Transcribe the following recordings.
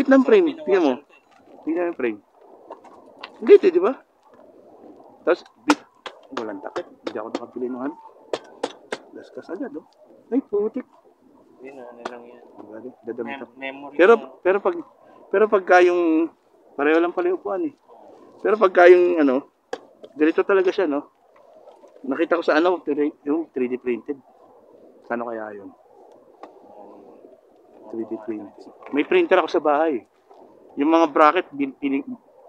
Lupit ng frame. Tingnan mo. Tingnan yung frame. Late, di ba? Tapos, walang takip. Hindi ako nakabili ng ano. Gaskas agad, no? Ay, putik. Yun, ano lang yan. Dadamit ako. Memory Pero pagka yung, pareho lang pala yung upuan eh. Pero pagka yung ano, ganito talaga siya, no? Nakita ko sa ano, yung 3D printed. Ano kaya yun? 3D printed. May printer ako sa bahay. Yung mga bracket,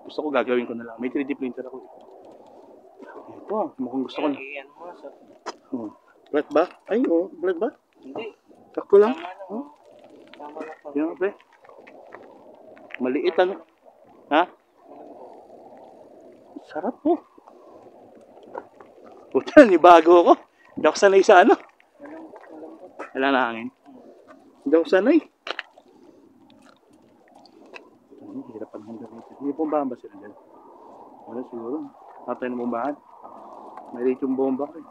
gusto ko gagawin ko na lang. May 3D printer ako. Ito, mukhang gusto ko na. Oh. Flat ba? Ay, oh, flat ba? Hindi. Sakto lang. Tama lang po. Yan, pre. Maliit, ano? Ha? Sarap po. Puta, nibago ako. Hindi ako sanay sa ano. Wala na hangin. Hindi ako sanay. Hirap ang hanggang dito. Hindi bombahan ba sila dyan? Wala siguro. Natay na bombahan. May rate yung bomba ko eh.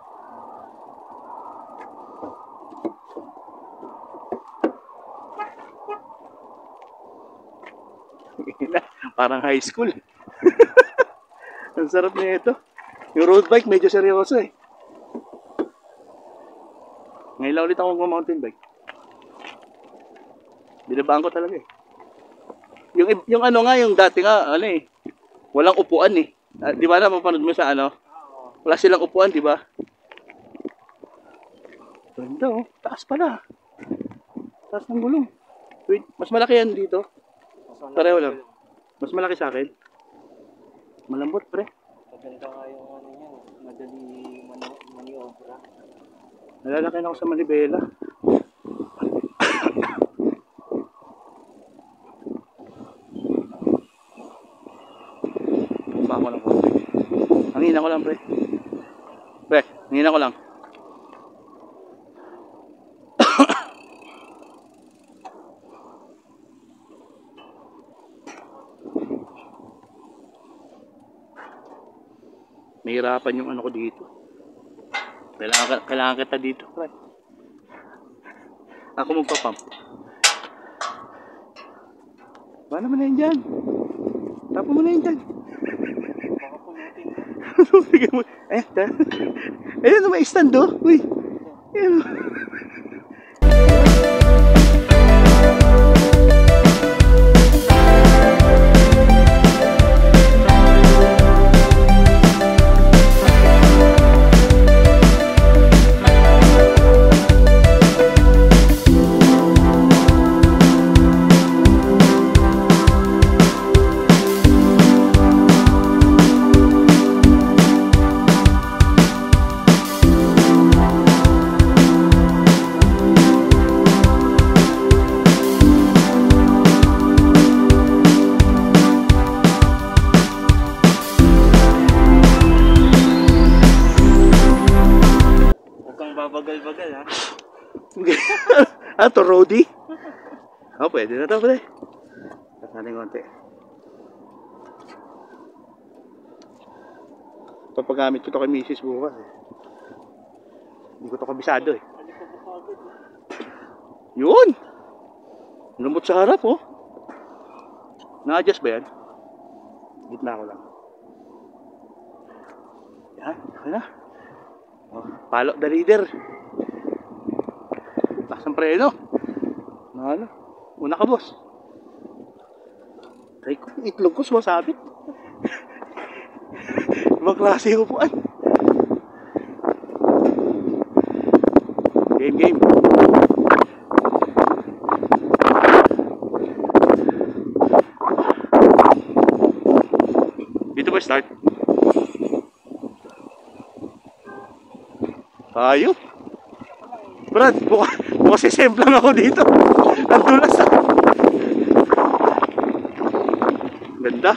Parang high school. Ang sarap niya ito. Yung road bike medyo seryoso eh. Ngayon lang ulit ako mag-mountain bike. Binabaan ko talaga eh. Yung ano nga, yung dati nga, ano eh, walang upuan eh. Di ba na, mapanood mo sa ano? Wala silang upuan, di ba? Ganda oh, taas pala. Taas ng gulong. Wait, mas malaki yan dito. Pareho lang. Mas malaki sa akin. Malambot, pre. Maganda nga yung ano niya, madali maniobra. Nalalaki na ako sa Manibela. Tumba ko lang po. Hangina ko lang, pre. Pre, hangina ko lang. Mahirapan yung ano ko dito. Kailangan kita dito. Right. Ako magpapump. Ba naman na yun dyan? Tapo mo na yun dyan. Baka punutin. Ayun, may stand do. Uy. Ayun. Bagal-bagal ha. Ah, to roadie? Oh, pwede na to, pre. Kasaling konti. Papagamit ko to kay Mrs. bukas eh. Hindi ko to kabisado eh. Yun! Lumot sa harap oh. Na-adjust ba yan? Gitna ko lang. Yan, okay na. Oh, palo the leader. Taas ang preno. Ano? Una ka, boss. Try ko, itlog ko sumasabit. Ibang klase yung upuan. Game. Dito ba start? Ayop. Brad, bukas sisemplang ako dito. Nandulas na. Ganda.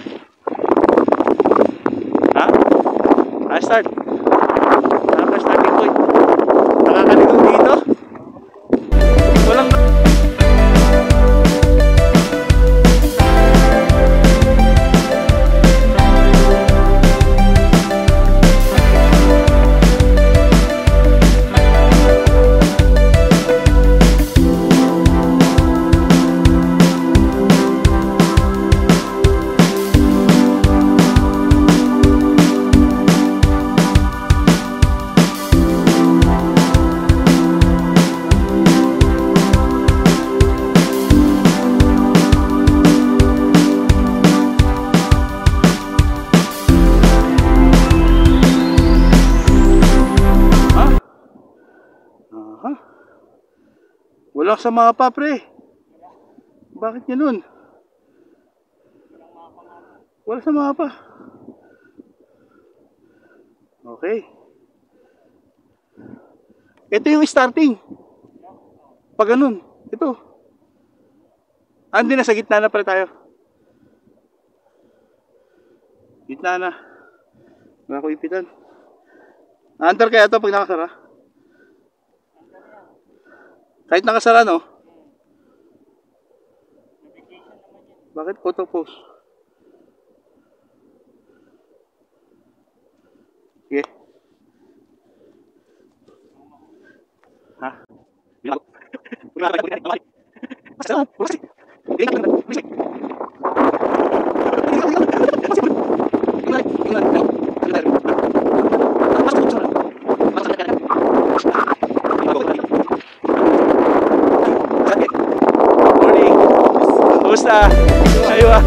Ha? Start. Starting point. Nakakaligaw dito. Walang... Walang sa mapa, pre. Bakit ganun? Wala sa mapa. Okay. Ito yung starting. Pag ganun. Ito. Hindi na, sa gitna na pala tayo. Gitna na. Wala ko ipitan. Under kaya ito pag nakasara? Kahit nakasara, no? Bakit auto pause? Sige. Ha? Bilang ako. Puna ka na. Basta lang. Basta. Tingnan ka na. Basta. Morning. Kumusta? Aywa.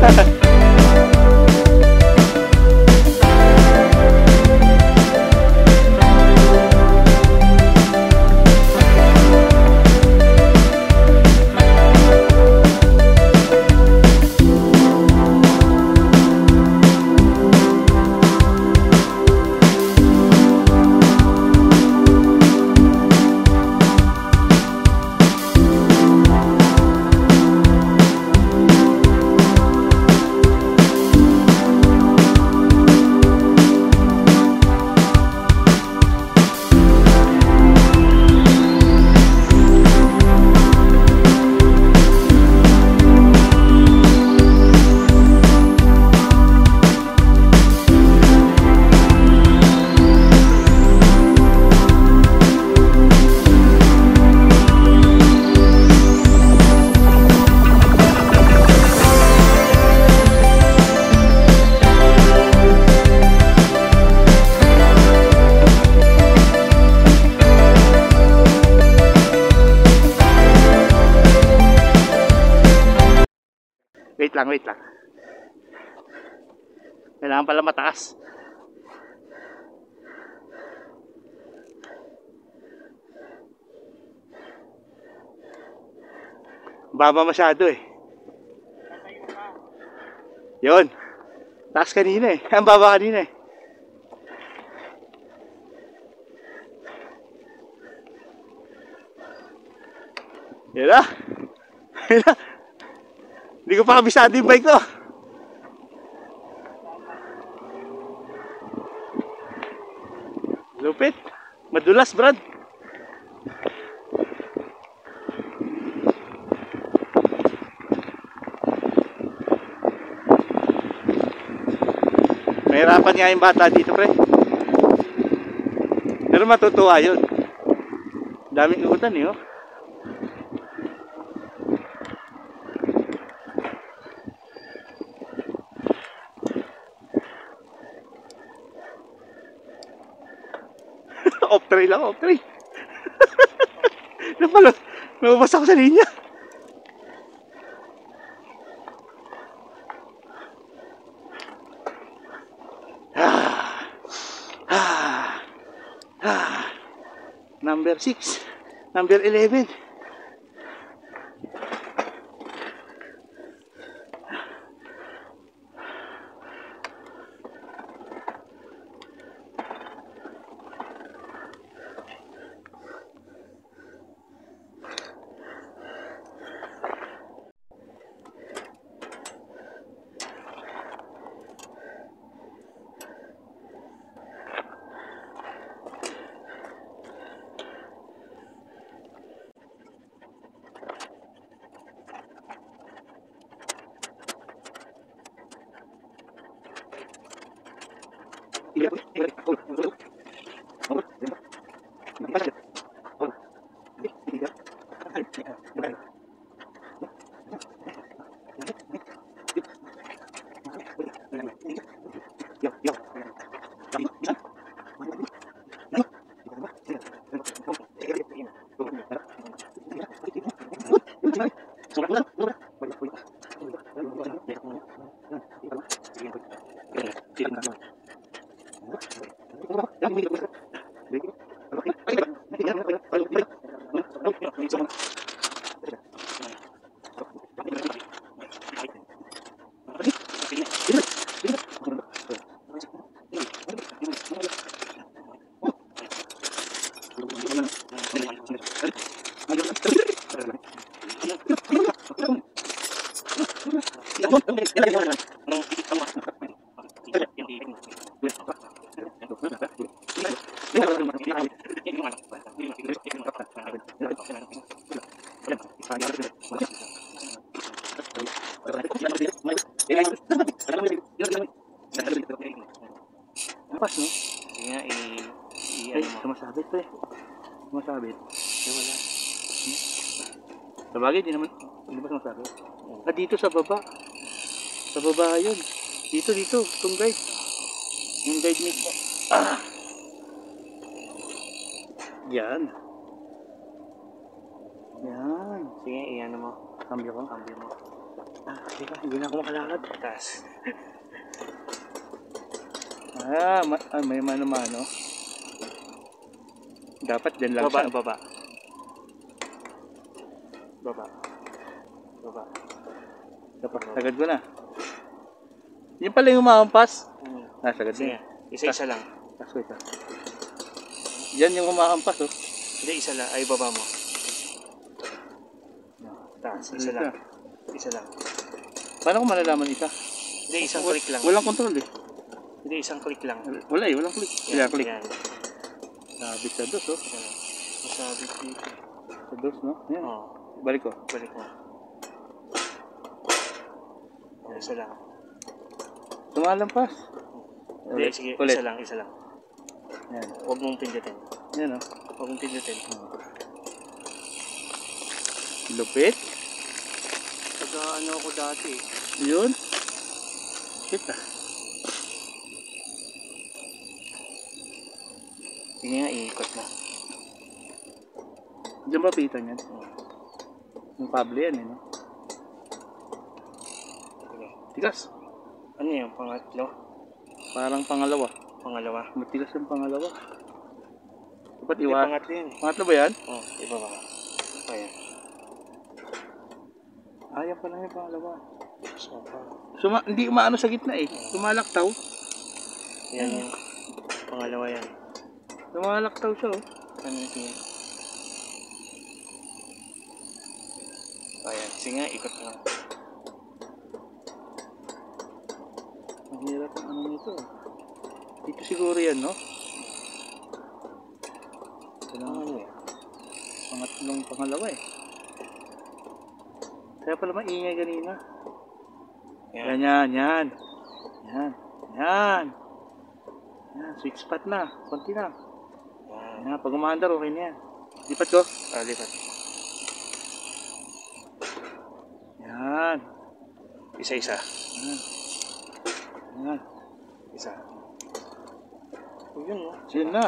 Wait lang. Kailangan pala mataas. Baba masyado eh. Yun. Taas kanina eh. Ang baba kanina eh. Yan na. Yan na. Hindi ko pa kabisado yung bike ko. Lupit. Madulas, Brad. Mahirapan nga yung bata dito, pre. Pero matutuwa yun. Daming ikutan eh, oh. Off-tray lang, off-tray. Napalot. Lumabas ako sa linya. Number 6. Number 11. Pas, no? Sige nga, Ay, sumasabit pa eh. Sumasabit. Wala. Sabagay, di naman. Hindi ba sumasabit? Ah, dito sa baba. Sa baba yun. Dito. Itong guide. Yung guide mismo. Ah! Yan. Yan. Sige, iyan mo. Cambio ko. Cambio mo. Ah, teka, hindi na ako makalakad. Taas. Ah, may mano-mano. Dapat dyan lang Baba, siya. baba. Baba. Baba. Dapat, sagad ko na. Yung pala yung umahampas. Ah, sagad Sige, na. isa-isa lang. Tasko isa. Yan yung umahampas, oh. Hindi, isa lang. Ay, baba mo. Taas, isa lang. Isa lang. Paano ko malalaman isa? Hindi, isang click lang. Walang control eh. Hindi, isang click lang. Wala eh, walang click. Yan, Kaya click. yan. Sabit sa dos, oh. Yan. Masabit dito. Sa dos, no? Yan. Oo. Balik ko. Balik mo. Yan, isa lang. Tumalampas. Hindi, sige, Ulit. isa lang, isa lang. Yan. Huwag mong pindutin. Yan, oh. Huwag mong pindutin. Lupit. Ano ako dati. Yun. Kita. Sige nga, iikot mo. Diyan ba pitan yan? Yung kable yan, eh, no? Sige. Tigas. Ano yung pangatlo? Parang pangalawa. Pangalawa? Matigas yung pangalawa. Dapat Hindi, iwa. pangatlo yun eh. Pangatlo ba yan? Oo, iba ba? Ayan. Ah, yan pala yung pangalawa. So, Hindi umaano sa gitna eh. Lumalaktaw. yan yung pangalawa yan. Lumalaktaw siya, oh. Ano yung ayan, sige nga, ikot lang. Ang hirap ang ano nito. Dito siguro yan, no? Ito lang ano eh. Pangatlong pangalawa eh. Kaya pala maingay kanina. Yan. Yan. Yan. Sweet spot na. Konti na. Yan. Yan. Pag umaandar, okay na yan. Lipat ko. Lipat. Yan. Isa-isa. Yan. Isa. O yun, no? Yan na.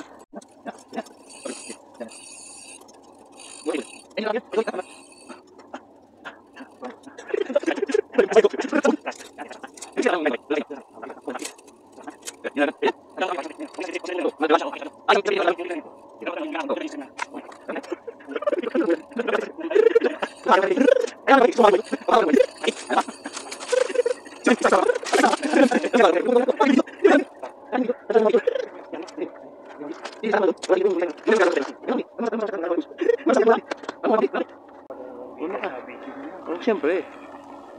Oh, siyempre.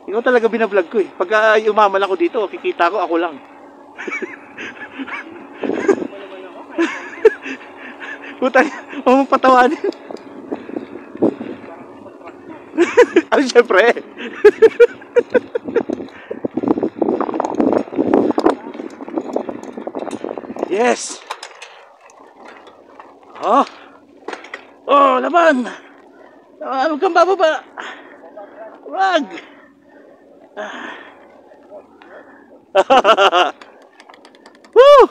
Ikaw talaga binablog ko eh. Pagka umamal ako dito, kikita ko ako lang. Putang, huwag mong patawanin. Ano siyempre? Yes! Oh! Oh, laban! Huwag kang bababa! Wag! Woo!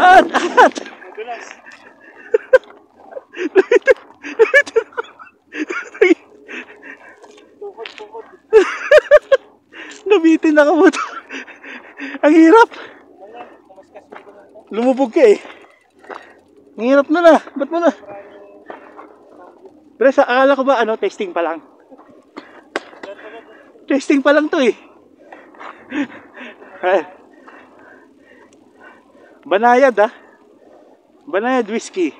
At! Nabitin na ka mo to. Ang hirap. Lumubog ka eh. Ang hirap na. Ba't mo na? Pero sa akala ko ba testing pa lang. Testing pa lang to eh. Banayad ah. Banayad whiskey.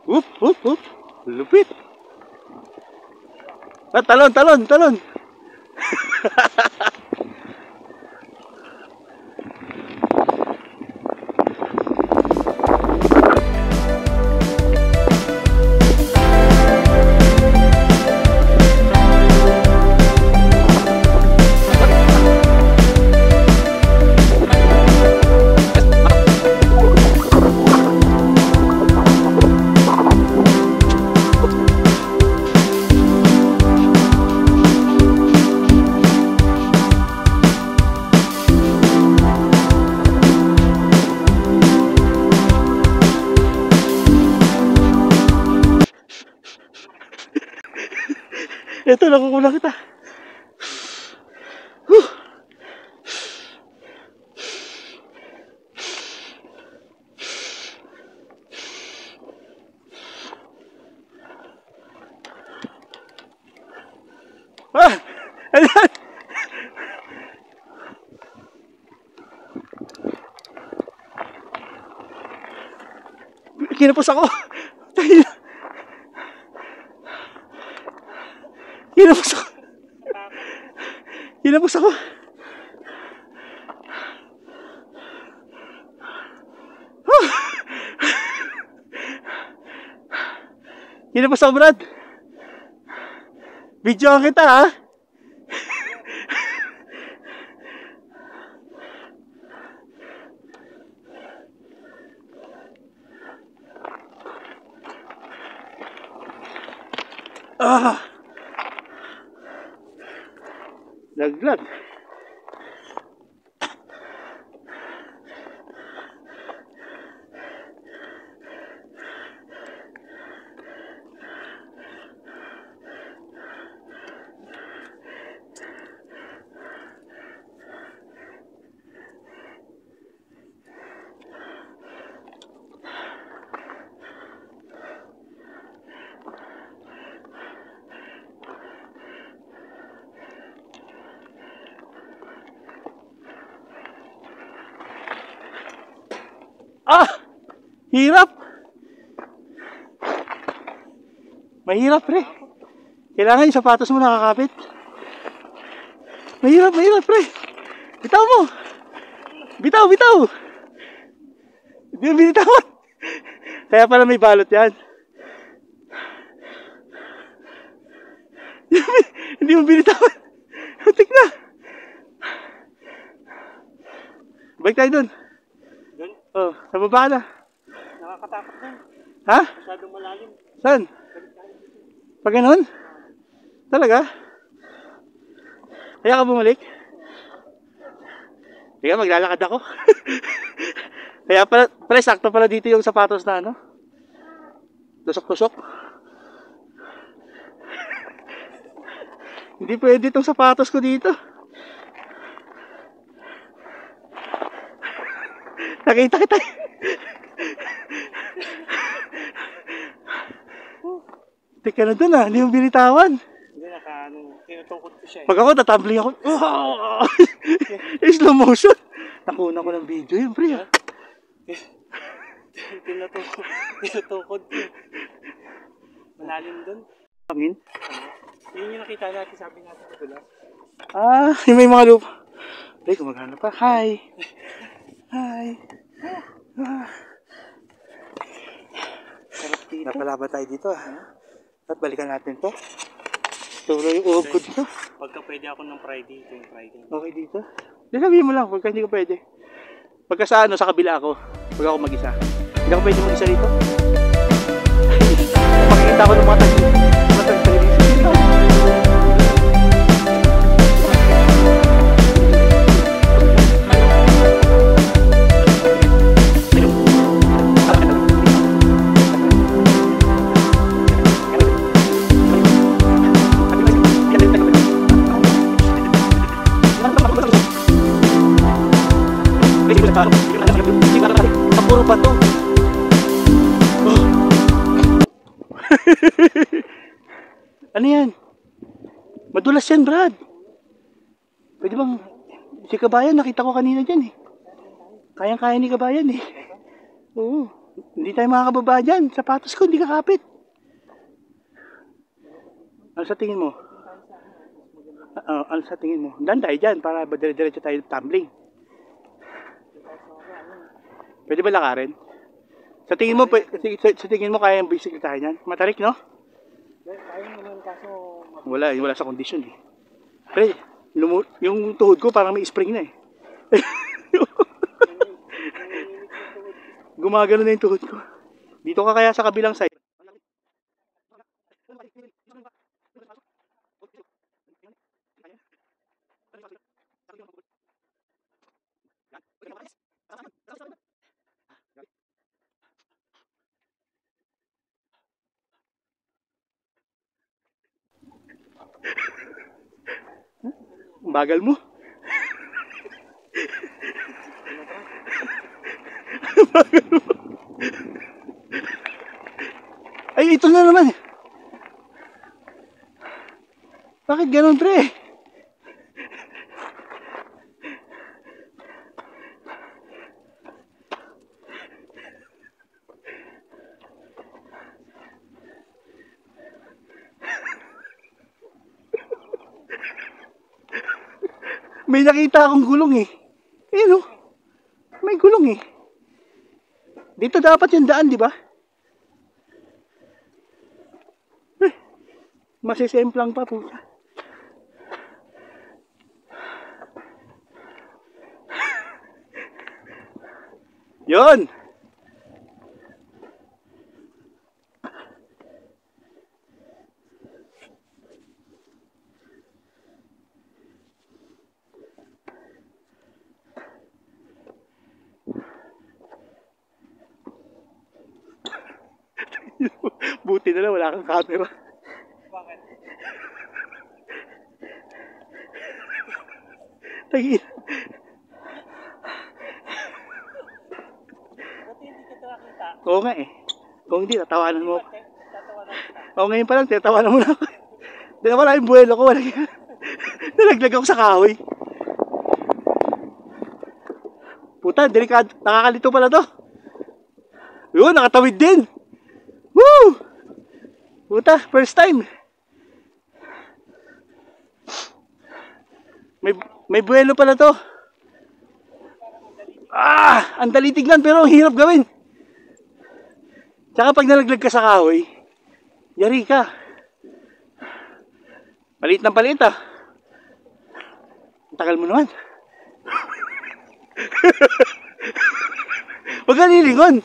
Whoop, whoop, whoop. Lupit. Ah, talon, talon, talon. Ito, nakukuha kita. Huh. Ah! Ayan! Kinapos ako. Kinapos ako. Kinapos ako. Kinapos ako, Brad. Videoan kita, ha? Ah! Laglag. Ah! Hirap! Mahirap, pre. Kailangan yung sapatos mo nakakapit. Mahirap, mahirap, pre. Bitaw mo. Bitaw, bitaw. Hindi mo binitawan. Kaya pala may balot yan. Hindi mo binitawan. Hutik na. Balik tayo dun. Oh, sa baba na. Nakakatakot na. Ha? Masyadong malalim. Saan? Pag ganun? Talaga? Kaya ka bumalik? Kaya maglalakad ako. Kaya pala sakto pala dito yung sapatos na ano? Tusok-tusok. Hindi pwede itong sapatos ko dito. Nakita kita. Teka na dun ah, hindi mo binitawan. Hindi, tinutukod ko siya eh. Pag ako, tatumbling ako. Slow motion. Nakuna ko ng video yun, pre. Tinutukod ko. Malalim dun. Hangin? Yun yung nakita natin, sabi natin ito lang. Ah, yung may mga loop. Pre, gumagana pa. Hi. Hi. Ah. Sarap dito. Napalaban tayo dito ah. At balikan natin to. Turo yung uhog ko dito. Pagka pwede ako ng Friday, ito yung Friday. Okay dito. Di sabihin mo lang, pagka hindi ko pwede. Pagka sa ano, sa kabila ako. Pag ako mag-isa. Hindi ako pwede mag-isa rito. Makikita ko ng mga tagilis. Puro pa to. Oh. Ano yan? Madulas yan, Brad. Pwede bang si Kabayan, nakita ko kanina dyan eh. Kayang-kaya ni Kabayan eh. Oo. Hindi tayo makakababa dyan. Sapatos ko, hindi kakapit. Ano sa tingin mo? Ano sa tingin mo? Dan tayo dyan para dire-diretso tayo tumbling. Pwede ba lakarin? Sa tingin mo, sa tingin mo kaya yung bisikletahin yan? Matarik, no? Kaya naman kaso... Wala sa kondisyon eh. Pre, yung tuhod ko parang may spring na eh. Gumagano na yung tuhod ko. Dito ka kaya sa kabilang side. Bagal mo. Bagal mo. Ay, ito na naman. Bakit ganun, pre? May nakita akong gulong eh. Ayun oh. May gulong eh. Dito dapat yung daan, di ba? Masisemplang pa po. Yon. Buti na lang wala kang camera. Bakit? Tagin. Ba't hindi kita nakita? Oo nga eh. Kung hindi, tatawanan mo ako. Tatawanan kita. Oo, ngayon pa lang, tatawanan mo na ako. Hindi na wala yung buwelo ko. Nalaglag ako sa kahoy. Puta, delikado. Nakakalito pala to. Yun, nakatawid din. Woo! Puta, first time. May buwelo pala to. Ang dali tignan pero ang hirap gawin. Tsaka pag nalaglag ka sa kahoy, yari ka. Palit ng palit ah. Ang tagal mo naman. Huwag ka lilingon.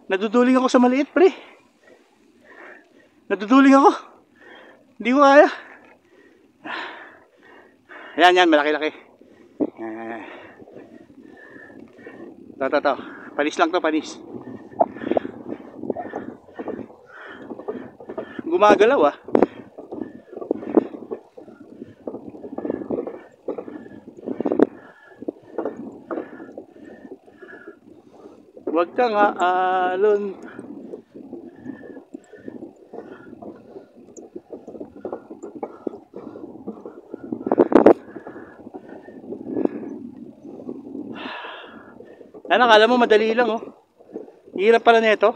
Naduduling ako sa maliit, pre. Naduduling ako. Hindi ko kaya. Yan, malaki-laki. Ito. Panis lang to, panis. Gumagalaw ah. Huwag kang aalon. Ano, akala mo madali lang oh. Hirap pala nito.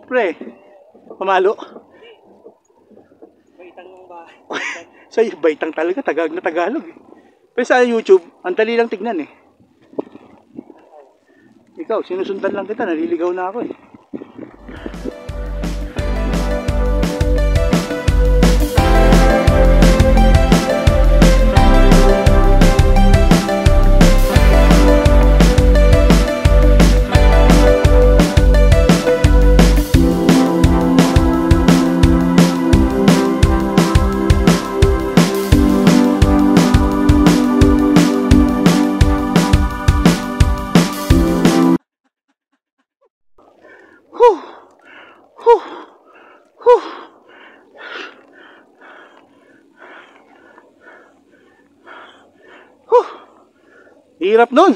Pre, pamalo. Baitang ng bahay. Sa'yo, baitang talaga, Tagalog na Tagalog eh. Pero sa YouTube, ang dali lang tignan eh. Ikaw, sinusundan lang kita, naliligaw na ako eh. Hirap nun.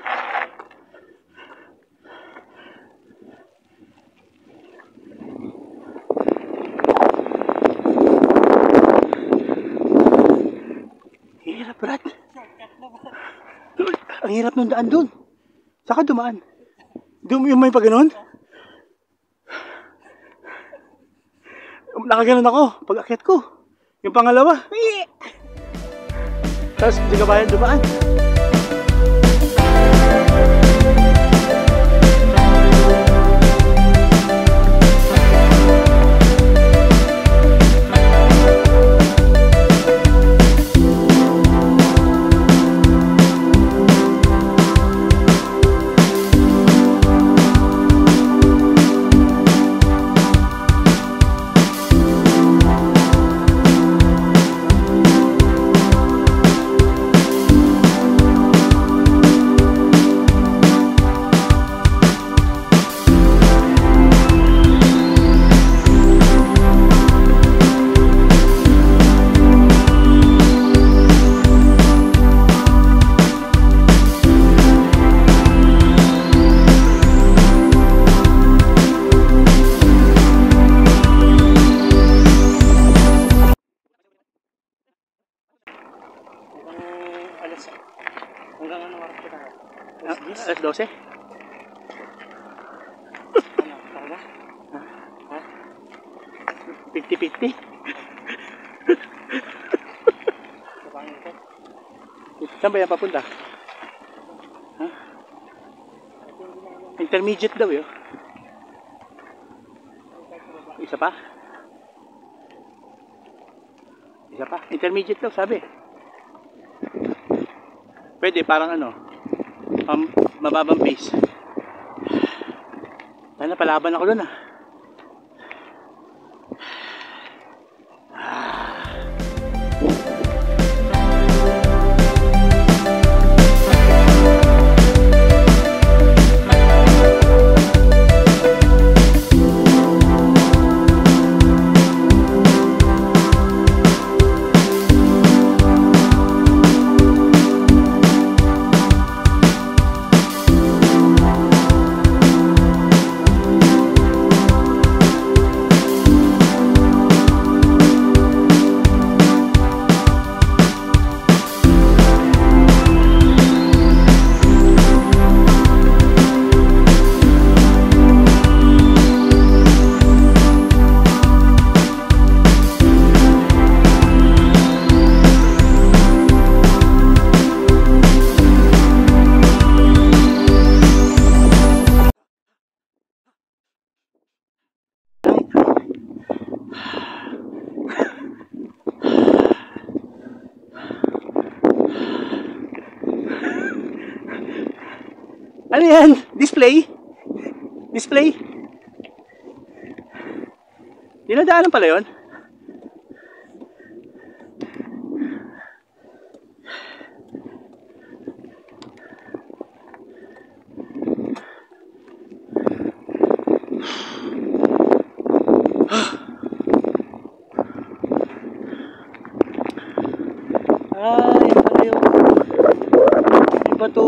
Ang hirap ng daan doon. Saka dumaan. Yung may pa ganun. Nakaganon ako pag akyat ko. Yung pangalawa. Tapos hindi ka bayan dumaan. Hanggang ano oras pa tayo? Alas 12? Ano? Talaga? Ha? 50-50? Kapangin ko? Saan ba yan papunta? Ha? Intermediate daw yun. Isa pa? Isa pa? Intermediate daw sabi. Pwede parang ano, mababang pace. Sana palaban ako doon ah. Ano yan? Display? Display? Dinadaanan pala yun? Ay, pala yun. Iba to.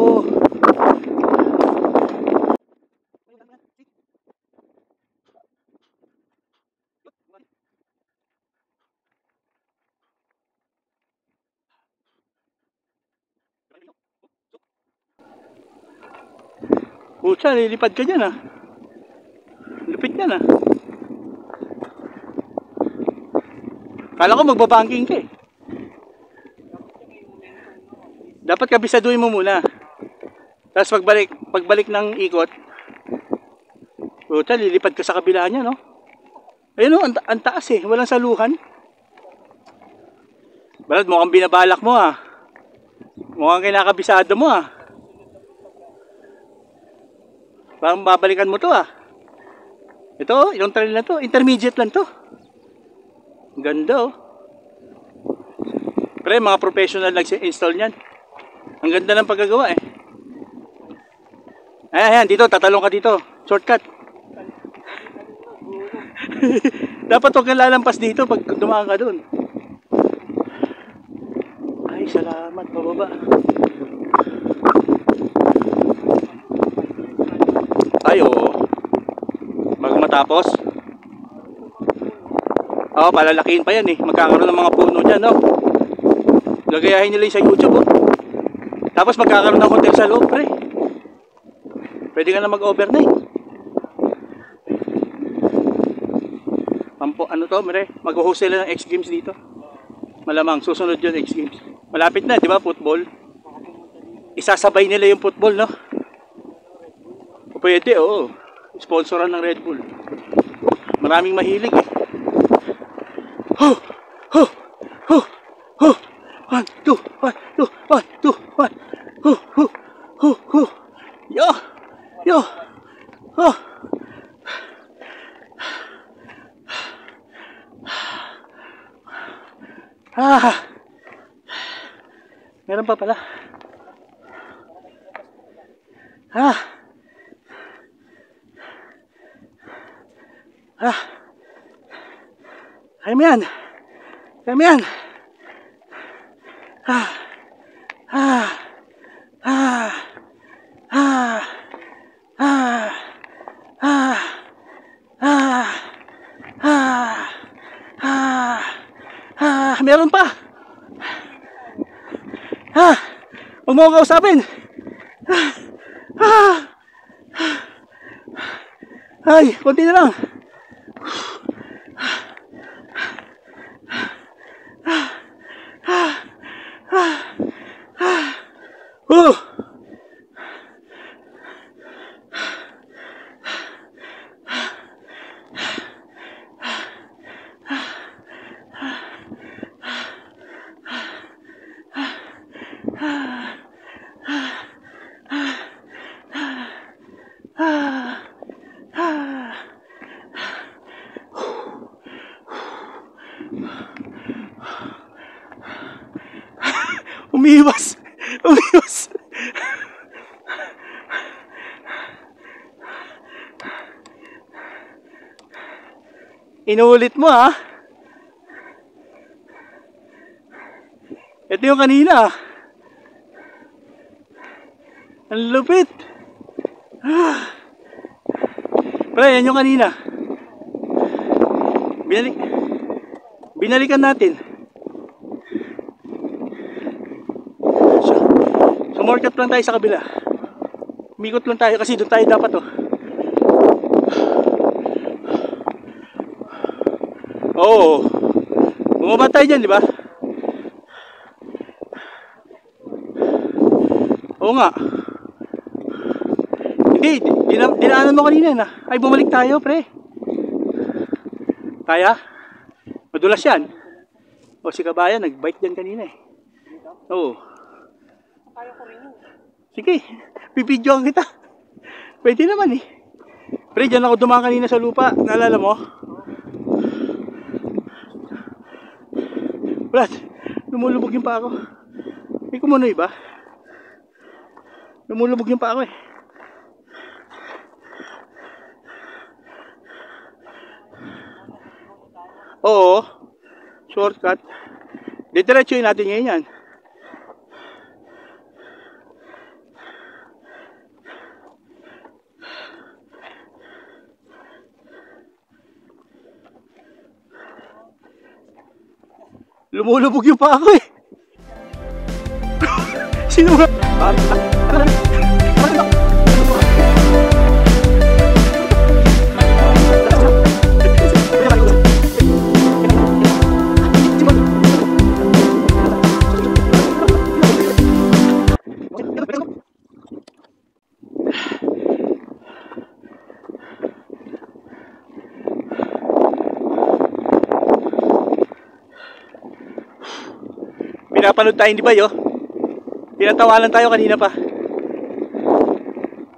Pucha, lilipad ka dyan ah. Lupit yan ah. Kala ko magbabanking ka eh. Dapat kabisaduhin mo muna. Tapos pagbalik ng ikot, pucha, lilipad ka sa kabila niya, no? Ayun o, ang taas eh. Walang saluhan. Balad, mukhang binabalak mo ah. Mukhang kinakabisado mo ah. Parang babalikan mo to ah. Ito, yung trail na to, intermediate lang to. Ganda oh. Pero mga professional nag-install niyan. Ang ganda ng paggagawa eh. Ayan, dito, tatalong ka dito. Shortcut. Dapat huwag kang lalampas dito pag dumaan ka dun. Ay, salamat, pababa. Ay, oo. Bago matapos. Oo, palalakihin pa yan eh. Magkakaroon ng mga puno dyan, no? Gagayahin nila yung sa YouTube, oh. Tapos magkakaroon ng hotel sa loob, pre. Pwede ka na mag-overnight. Ano to, pre? Mag-host sila ng X Games dito. Malamang, susunod yun, X Games. Malapit na, di ba, football? Isasabay nila yung football, no? O pwede, oo. Sponsoran ng Red Bull. Maraming mahilig, eh. Ho! Ho! Ho! Ho! 1, 2, 1, 2, 1, 2, 1. Ho! Ho! Ho! Ho! Yo! Yo! Ho! Meron pa pala. Kaya mo yan. Kaya mo yan. Meron pa. Huwag mo ko kausapin. Ay, konti na lang. Umiwas. Umiwas. Inuulit mo, ha? Ito yung kanina. Ang lupit. Pre, yan yung kanina. Binalikan natin. Sumorkat lang tayo sa kabila. Umikot lang tayo kasi doon tayo dapat, oh. Oo. Bumaba tayo dyan, di ba? Oo nga. Hindi, dinaanan mo kanina na. Ay, bumalik tayo, pre. Kaya? Madulas yan. O si Kabayan, nag-bike dyan kanina, eh. Oo. Sige, bibidyoan kita. Pwede naman, eh. Pre, dyan ako dumaan kanina sa lupa. Naalala mo? Wala, lumulubog yung pa ako. May kumunoy ba? Lumulubog yung pa ako, eh. Oo. Shortcut. Didiretsuhin natin ngayon yan. Lumulubog yung pa ako, eh. Sino nga? Pinapanood tayo, hindi ba yo? Tinatawanan tayo kanina pa.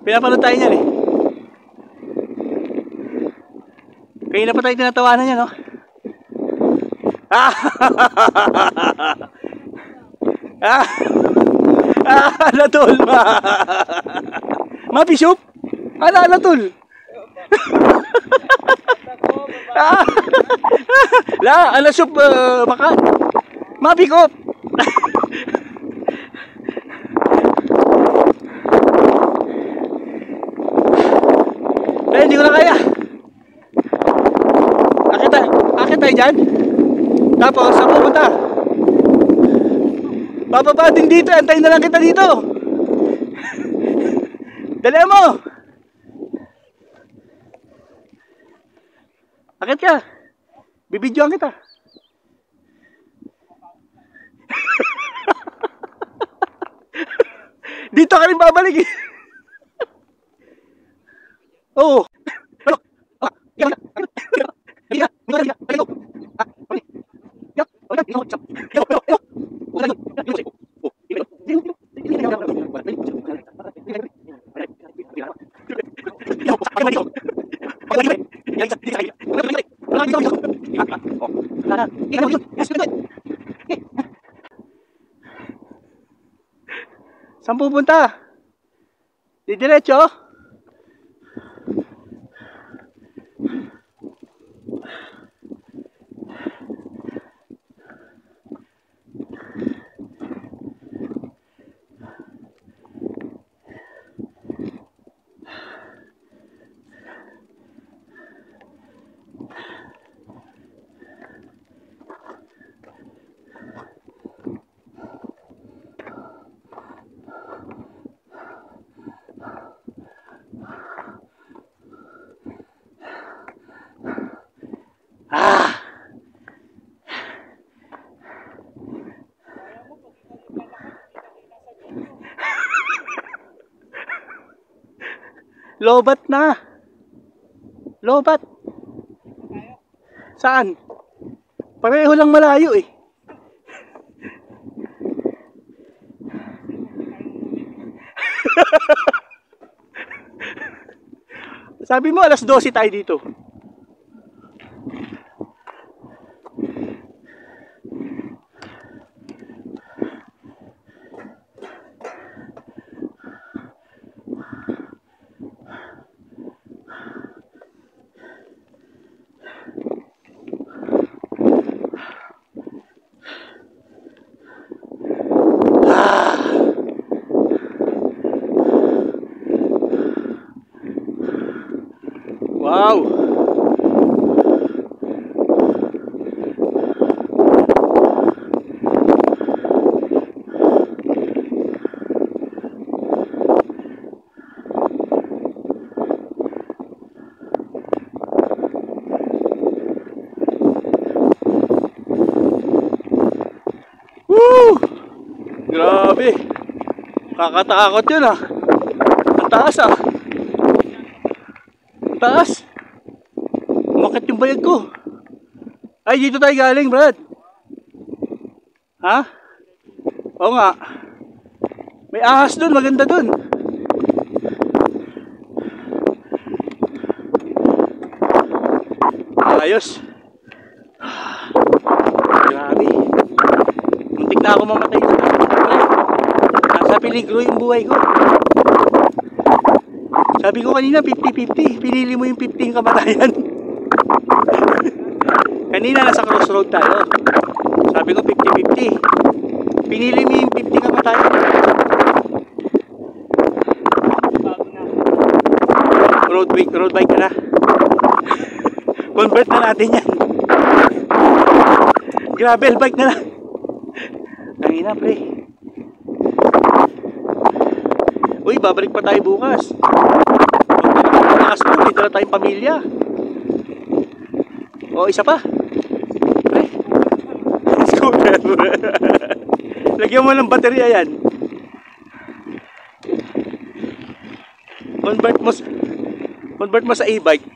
Pinapanood tayo niyan, eh. Kanina pa tayo tinatawanan niyan, no? Alatol ma. Mabishop? Alatol. La, alasop makan. Mabikop. Hindi ko na kaya. Akit tayo dyan. Tapos, saan pupunta? Bababa din dito. Antayin na lang kita dito. Dali mo. Akit ka. Bibidyoan kita. Dito ka rin babalik eh. Oo. Saan pupunta? Didiretso? Lobat na. Lobat. Saan? Pareho lang malayo eh. Sabi mo alas 12 tayo dito. Wow! Woo! Grabe! Kakatakot yun ah! Ang taas ah! Taas. Umakit yung bayag ko. Ay, dito tayo galing, Brad. Ha? Oo nga. May ahas dun, maganda dun. Ayos. Grabe. Muntik na ako mamatay dun. Nasa peligro yung buhay ko. Sabi ko kanina 50-50, pinili mo yung 50 yung kamatayan. Kanina nasa crossroad tayo. Sabi ko 50-50. Pinili mo yung 50 kamatayan. Road bike ka na. Convert na natin yan. Gravel bike na lang. Kanina pre. Uy, babalik pa tayo bukas. Bukas mo, may dala tayong pamilya. O, isa pa. Pre. Scooter. Lagyan mo ng baterya yan. Convert mo sa e-bike.